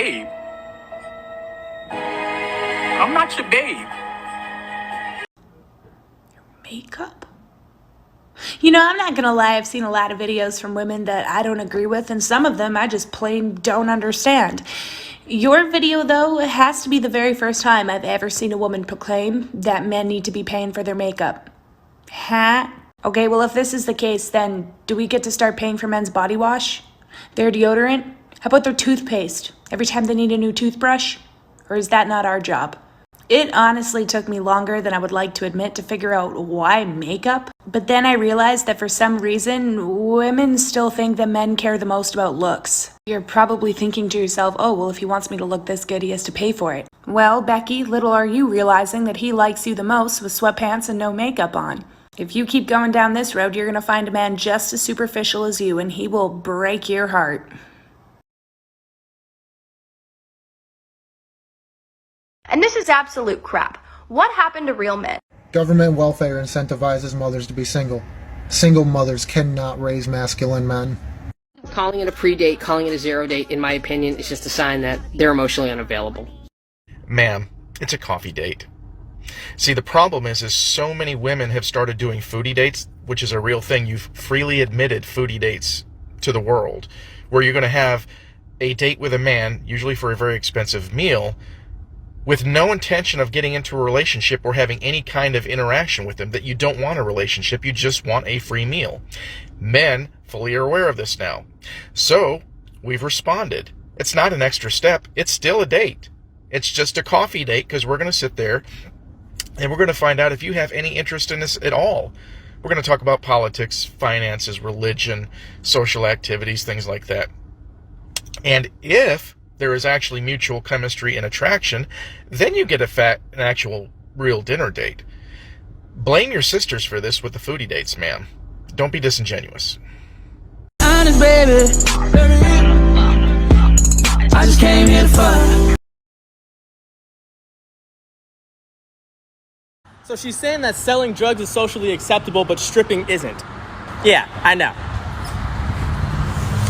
babe. I'm not your babe. Makeup? You know, I'm not gonna lie, I've seen a lot of videos from women that I don't agree with, and some of them I just plain don't understand. Your video, though, has to be the very first time I've ever seen a woman proclaim that men need to be paying for their makeup. Huh? Okay, well, if this is the case, then do we get to start paying for men's body wash? Their deodorant? How about their toothpaste? Every time they need a new toothbrush? Or is that not our job? It honestly took me longer than I would like to admit to figure out why makeup. But then I realized that for some reason, women still think that men care the most about looks. You're probably thinking to yourself, oh, well, if he wants me to look this good, he has to pay for it. Well, Becky, little are you realizing that he likes you the most with sweatpants and no makeup on. If you keep going down this road, you're gonna find a man just as superficial as you, and he will break your heart. And this is absolute crap. What happened to real men? Government welfare incentivizes mothers to be single. Single mothers cannot raise masculine men. Calling it a pre-date, calling it a zero date, in my opinion, is just a sign that they're emotionally unavailable. Ma'am, it's a coffee date. See, the problem is so many women have started doing foodie dates, which is a real thing. You've freely admitted foodie dates to the world, where you're going to have a date with a man, usually for a very expensive meal, with no intention of getting into a relationship or having any kind of interaction with them, that you don't want a relationship, you just want a free meal. Men fully are aware of this now. So, we've responded. It's not an extra step, it's still a date. It's just a coffee date, because we're going to sit there and we're going to find out if you have any interest in this at all. We're going to talk about politics, finances, religion, social activities, things like that. And if there is actually mutual chemistry and attraction, then you get an actual real dinner date. Blame your sisters for this with the foodie dates, ma'am. Don't be disingenuous. Honest, baby. I just came here to fuck. So she's saying that selling drugs is socially acceptable, but stripping isn't. Yeah, I know.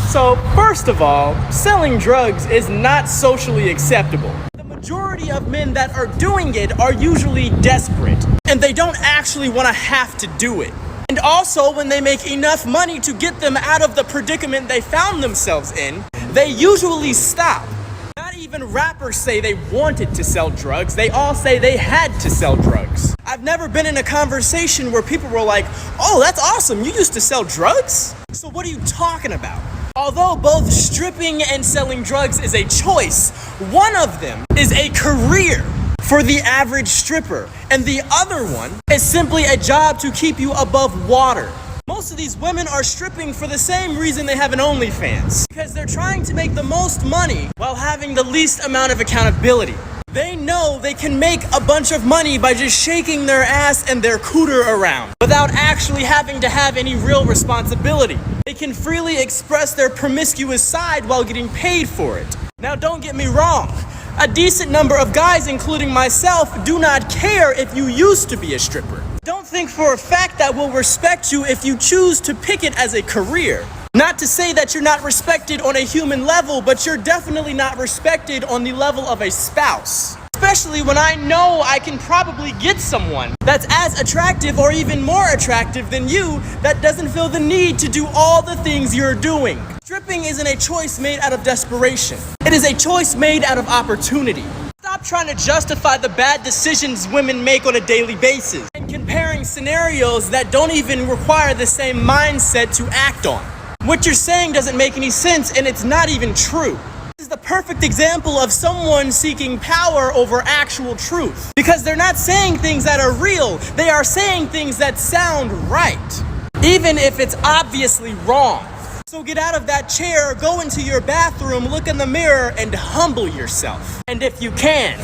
So, first of all, selling drugs is not socially acceptable. The majority of men that are doing it are usually desperate, and they don't actually want to have to do it. And also, when they make enough money to get them out of the predicament they found themselves in, they usually stop. Not even rappers say they wanted to sell drugs, they all say they had to sell drugs. I've never been in a conversation where people were like, oh, that's awesome, you used to sell drugs? So what are you talking about? Although both stripping and selling drugs is a choice, one of them is a career for the average stripper, and the other one is simply a job to keep you above water. Most of these women are stripping for the same reason they have an OnlyFans, because they're trying to make the most money while having the least amount of accountability. They know they can make a bunch of money by just shaking their ass and their cooter around without actually having to have any real responsibility. They can freely express their promiscuous side while getting paid for it. Now, don't get me wrong. A decent number of guys, including myself, do not care if you used to be a stripper. Don't think for a fact that we'll respect you if you choose to pick it as a career. Not to say that you're not respected on a human level, but you're definitely not respected on the level of a spouse. Especially when I know I can probably get someone that's as attractive or even more attractive than you that doesn't feel the need to do all the things you're doing. Stripping isn't a choice made out of desperation. It is a choice made out of opportunity. Stop trying to justify the bad decisions women make on a daily basis and comparing scenarios that don't even require the same mindset to act on. What you're saying doesn't make any sense, and it's not even true. This is the perfect example of someone seeking power over actual truth. Because they're not saying things that are real, they are saying things that sound right, even if it's obviously wrong. So get out of that chair, go into your bathroom, look in the mirror, and humble yourself. And if you can,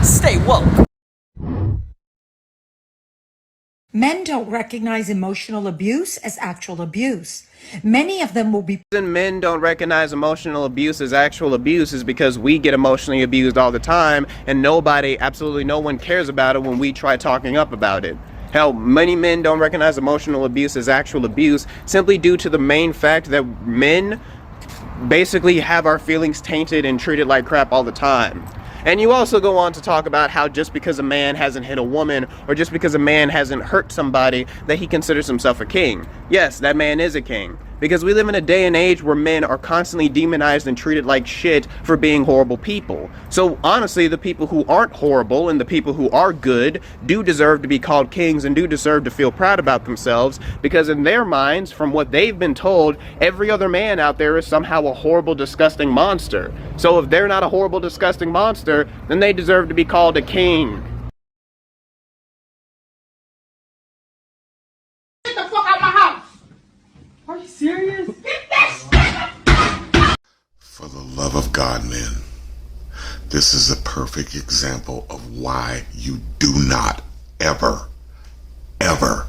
stay woke. Men don't recognize emotional abuse as actual abuse. Many of them will be... The reason men don't recognize emotional abuse as actual abuse is because we get emotionally abused all the time, and absolutely no one cares about it when we try talking up about it. Hell, many men don't recognize emotional abuse as actual abuse simply due to the main fact that men basically have our feelings tainted and treated like crap all the time. And you also go on to talk about how just because a man hasn't hit a woman, or just because a man hasn't hurt somebody, that he considers himself a king. Yes, that man is a king. Because we live in a day and age where men are constantly demonized and treated like shit for being horrible people. So honestly, the people who aren't horrible and the people who are good do deserve to be called kings and do deserve to feel proud about themselves, because in their minds, from what they've been told, every other man out there is somehow a horrible, disgusting monster. So if they're not a horrible, disgusting monster, then they deserve to be called a king. Get the fuck out my house! Are you serious? For the love of God, men, this is a perfect example of why you do not ever, ever,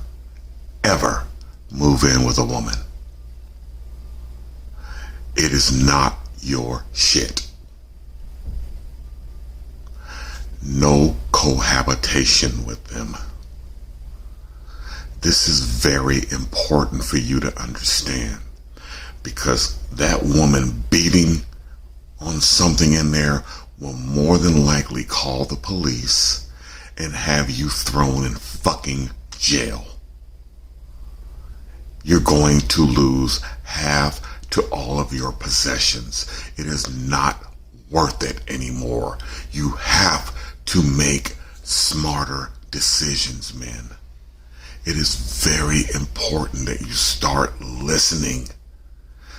ever move in with a woman. It is not your shit. No cohabitation with them. This is very important for you to understand, because that woman beating on something in there will more than likely call the police and have you thrown in fucking jail. You're going to lose half to all of your possessions. It is not worth it anymore. You have to make smarter decisions, men. It is very important that you start listening.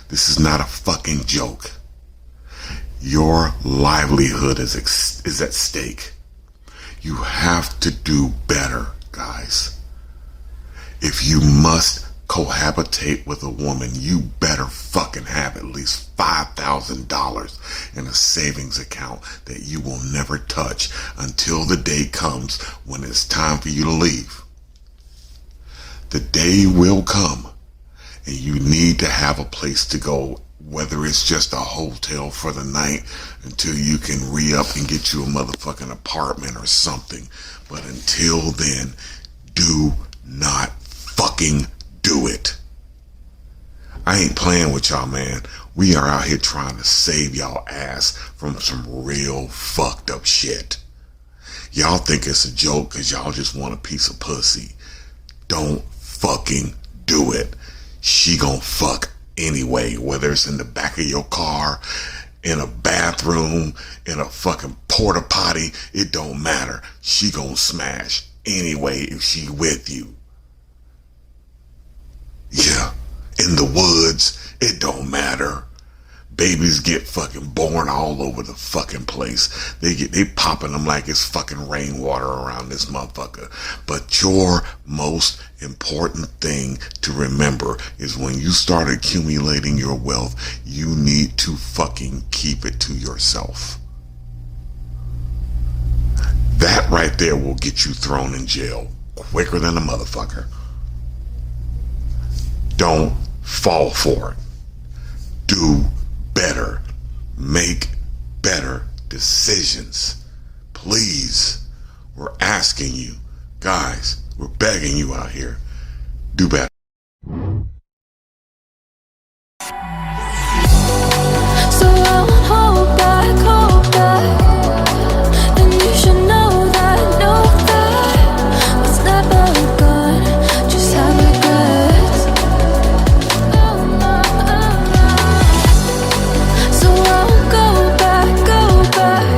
This is not a fucking joke. Your livelihood is at stake. You have to do better, guys. If you must cohabitate with a woman, you better fucking have at least $5,000 in a savings account that you will never touch until the day comes when it's time for you to leave. The day will come and you need to have a place to go, whether it's just a hotel for the night until you can re-up and get you a motherfucking apartment or something. But until then, do not fucking do it. I ain't playing with y'all, man. We are out here trying to save y'all ass from some real fucked up shit. Y'all think it's a joke because y'all just want a piece of pussy. Don't fucking do it. She gon' fuck anyway, whether it's in the back of your car, in a bathroom, in a fucking porta potty, it don't matter. She gon' smash anyway if she with you. Yeah, in the woods, it don't matter. Babies get fucking born all over the fucking place. They popping them like it's fucking rainwater around this motherfucker. But your most important thing to remember is when you start accumulating your wealth, you need to fucking keep it to yourself. That right there will get you thrown in jail quicker than a motherfucker. Don't fall for it. Do better. Make better decisions. Please, we're asking you. Guys, we're begging you out here. Do better. So I won't hold back, and you should know that what's never good, just have regrets. So I won't go back,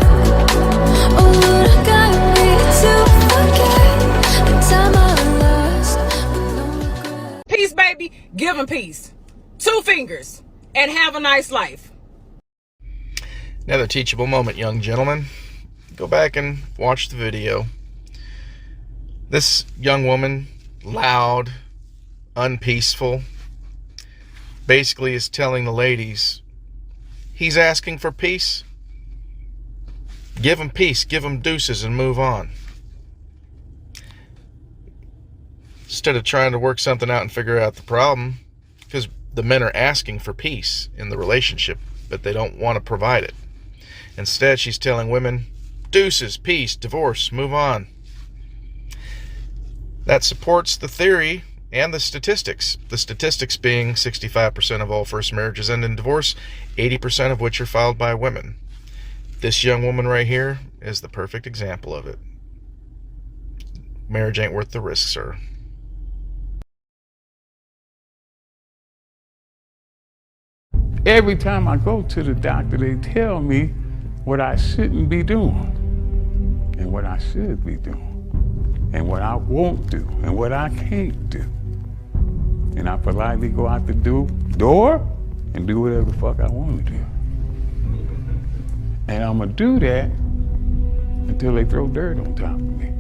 oh what got me to forget the time I lost with no regret. Peace, baby. Give him peace. 2 fingers. And have a nice life. Another teachable moment, young gentlemen. Go back and watch the video. This young woman, loud, unpeaceful, basically is telling the ladies, he's asking for peace. Give him peace, give him deuces and move on. Instead of trying to work something out and figure out the problem, because the men are asking for peace in the relationship, but they don't want to provide it. Instead, she's telling women, deuces, peace, divorce, move on. That supports the theory And the statistics being 65% of all first marriages end in divorce, 80% of which are filed by women. This young woman right here is the perfect example of it. Marriage ain't worth the risk, sir. Every time I go to the doctor, they tell me what I shouldn't be doing and what I should be doing and what I won't do and what I can't do. And I politely go out the door and do whatever the fuck I want to do. And I'm gonna do that until they throw dirt on top of me.